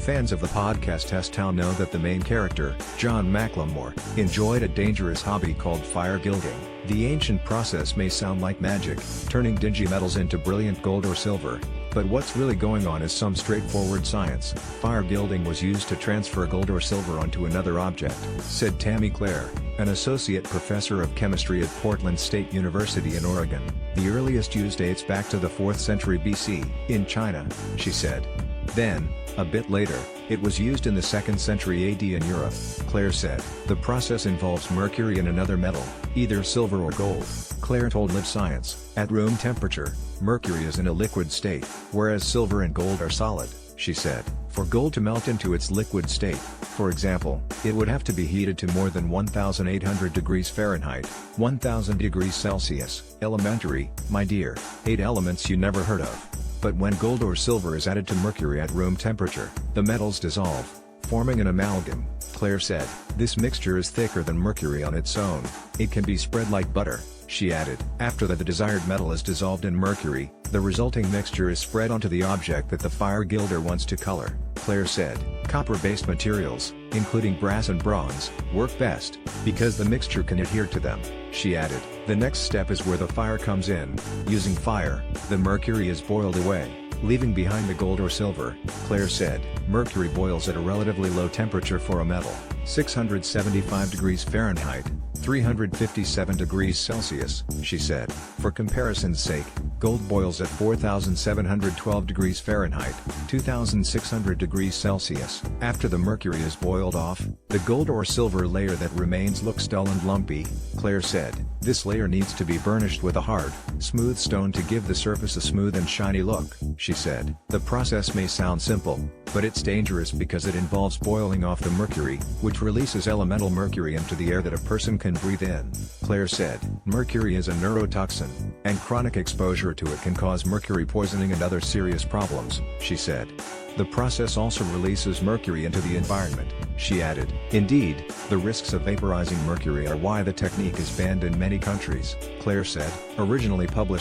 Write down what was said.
Fans of the podcast Test Town know that the main character, John McLemore, enjoyed a dangerous hobby called fire-gilding. The ancient process may sound like magic, turning dingy metals into brilliant gold or silver. But what's really going on is some straightforward science. Fire-gilding was used to transfer gold or silver onto another object, said Tammy Clare, an associate professor of chemistry at Portland State University in Oregon. The earliest use dates back to the 4th century BC, in China, she said. Then, a bit later, it was used in the 2nd century AD in Europe, Clare said. The process involves mercury and another metal, either silver or gold, Clare told Live Science. At room temperature, mercury is in a liquid state, whereas silver and gold are solid, she said. For gold to melt into its liquid state, for example, it would have to be heated to more than 1,800 degrees Fahrenheit, 1,000 degrees Celsius. Elementary, my dear, 8 elements you never heard of. But when gold or silver is added to mercury at room temperature, the metals dissolve, forming an amalgam, Clare said. This mixture is thicker than mercury on its own. It can be spread like butter, she added. After the desired metal is dissolved in mercury, the resulting mixture is spread onto the object that the fire gilder wants to color, Clare said. Copper-based materials, including brass and bronze, work best, because the mixture can adhere to them, she added. The next step is where the fire comes in. Using fire, the mercury is boiled away, leaving behind the gold or silver, Clare said. Mercury boils at a relatively low temperature for a metal, 675 degrees Fahrenheit, 357 degrees Celsius, she said. For comparison's sake, gold boils at 4,712 degrees Fahrenheit, 2,600 degrees Celsius. After the mercury is boiled off, the gold or silver layer that remains looks dull and lumpy, Clare said. This layer needs to be burnished with a hard, smooth stone to give the surface a smooth and shiny look, she said. The process may sound simple, but it's dangerous because it involves boiling off the mercury, which releases elemental mercury into the air that a person can breathe in, Clare said. Mercury is a neurotoxin, and chronic exposure to it can cause mercury poisoning and other serious problems, she said. The process also releases mercury into the environment, she added. Indeed, the risks of vaporizing mercury are why the technique is banned in many countries, Clare said. Originally published